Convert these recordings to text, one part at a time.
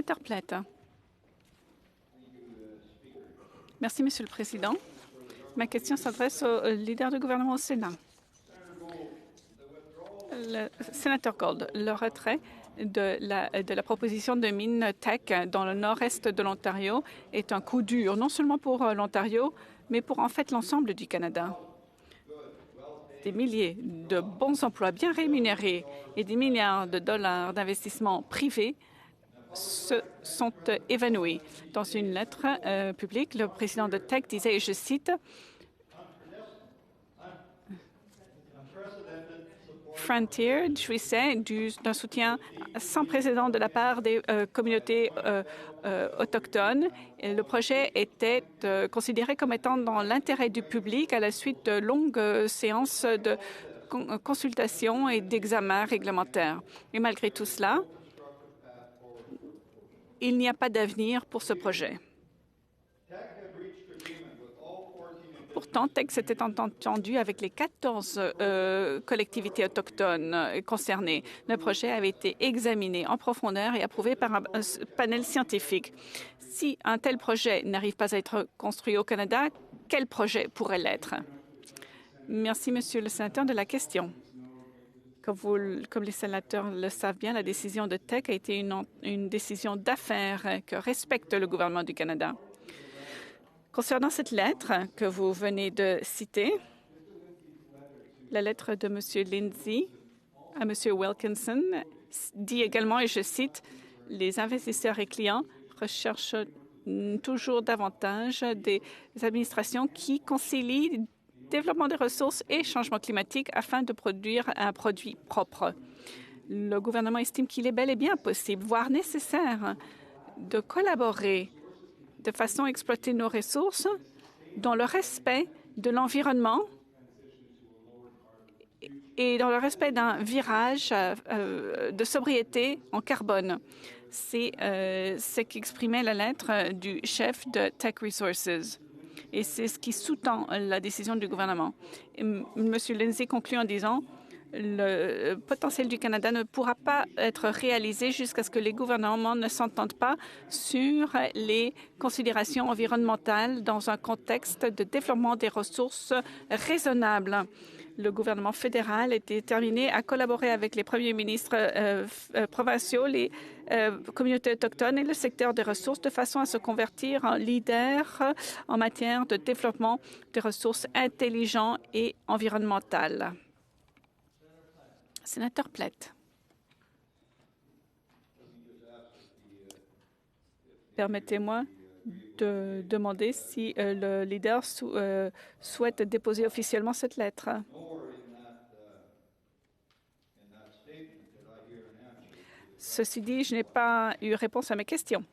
Sénateur Plett. Merci, Monsieur le Président. Ma question s'adresse au leader du gouvernement au Sénat. Le sénateur Gold, le retrait de la proposition de mine tech dans le nord-est de l'Ontario est un coup dur, non seulement pour l'Ontario, mais pour en fait l'ensemble du Canada. Des milliers de bons emplois bien rémunérés et des milliards de dollars d'investissements privés se sont évanouis. Dans une lettre publique, le président de Teck disait, et je cite, Frontier jouissait d'un soutien sans précédent de la part des communautés autochtones. Et le projet était considéré comme étant dans l'intérêt du public à la suite de longues séances de consultation et d'examens réglementaires. Et malgré tout cela, il n'y a pas d'avenir pour ce projet. Pourtant, Teck s'était entendu avec les 14 collectivités autochtones concernées. Le projet avait été examiné en profondeur et approuvé par un panel scientifique. Si un tel projet n'arrive pas à être construit au Canada, quel projet pourrait l'être? Merci, Monsieur le sénateur, de la question. Comme les sénateurs le savent bien, la décision de Teck a été une décision d'affaires que respecte le gouvernement du Canada. Concernant cette lettre que vous venez de citer, la lettre de M. Lindsay à M. Wilkinson dit également, et je cite, « Les investisseurs et clients recherchent toujours davantage des administrations qui concilient développement des ressources et changement climatique afin de produire un produit propre. » Le gouvernement estime qu'il est bel et bien possible, voire nécessaire, de collaborer de façon à exploiter nos ressources dans le respect de l'environnement et dans le respect d'un virage de sobriété en carbone. C'est ce qu'exprimait la lettre du chef de Teck Resources. Et c'est ce qui sous-tend la décision du gouvernement. M. Lindsay conclut en disant le potentiel du Canada ne pourra pas être réalisé jusqu'à ce que les gouvernements ne s'entendent pas sur les considérations environnementales dans un contexte de développement des ressources raisonnables. Le gouvernement fédéral est déterminé à collaborer avec les premiers ministres provinciaux, les communautés autochtones et le secteur des ressources de façon à se convertir en leader en matière de développement des ressources intelligentes et environnementales. Sénateur Plett. Permettez-moi de demander si le leader souhaite déposer officiellement cette lettre. Ceci dit, je n'ai pas eu réponse à mes questions.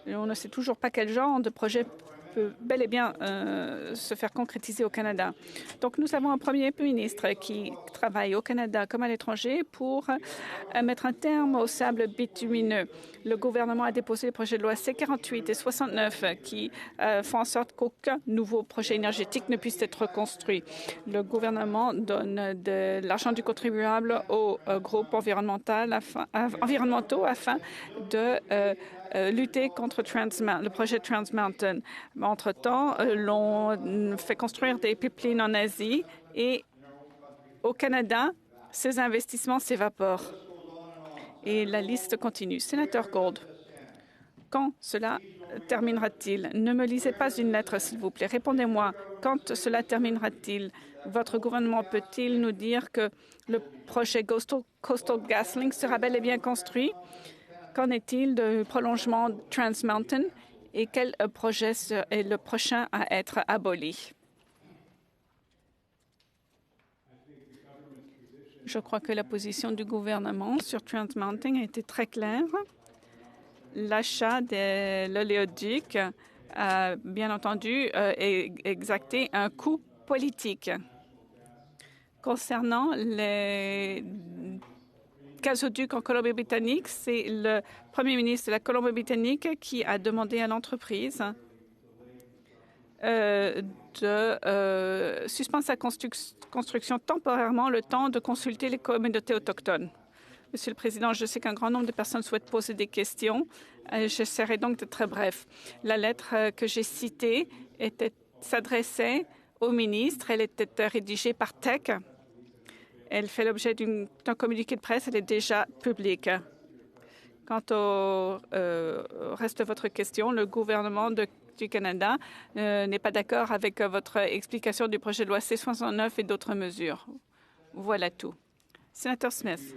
On ne sait toujours pas quel genre de projet peut bel et bien se faire concrétiser au Canada. Donc, nous avons un premier ministre qui travaille au Canada comme à l'étranger pour mettre un terme au sable bitumineux. Le gouvernement a déposé les projets de loi C-48 et 69 qui font en sorte qu'aucun nouveau projet énergétique ne puisse être construit. Le gouvernement donne de l'argent du contribuable aux groupes environnementaux afin de lutter contre le projet Trans Mountain. Entre-temps, l'on fait construire des pipelines en Asie et au Canada, ces investissements s'évaporent. Et la liste continue. Sénateur Gold, quand cela terminera-t-il? Ne me lisez pas une lettre, s'il vous plaît. Répondez-moi. Quand cela terminera-t-il? Votre gouvernement peut-il nous dire que le projet Coastal GasLink sera bel et bien construit? Qu'en est-il du prolongement Trans Mountain et quel projet est le prochain à être aboli? Je crois que la position du gouvernement sur Trans Mountain a été très claire. L'achat de l'oléoduc a bien entendu exacté un coût politique. Concernant les gazoduc en Colombie-Britannique, c'est le premier ministre de la Colombie-Britannique qui a demandé à l'entreprise de suspendre sa construction temporairement le temps de consulter les communautés autochtones. Monsieur le Président, je sais qu'un grand nombre de personnes souhaitent poser des questions. J'essaierai donc d'être très bref. La lettre que j'ai citée s'adressait au ministre. Elle était rédigée par TEC. Elle fait l'objet d'un communiqué de presse. Elle est déjà publique. Quant au reste de votre question, le gouvernement du Canada n'est pas d'accord avec votre explication du projet de loi C-69 et d'autres mesures. Voilà tout. Sénateur Smith.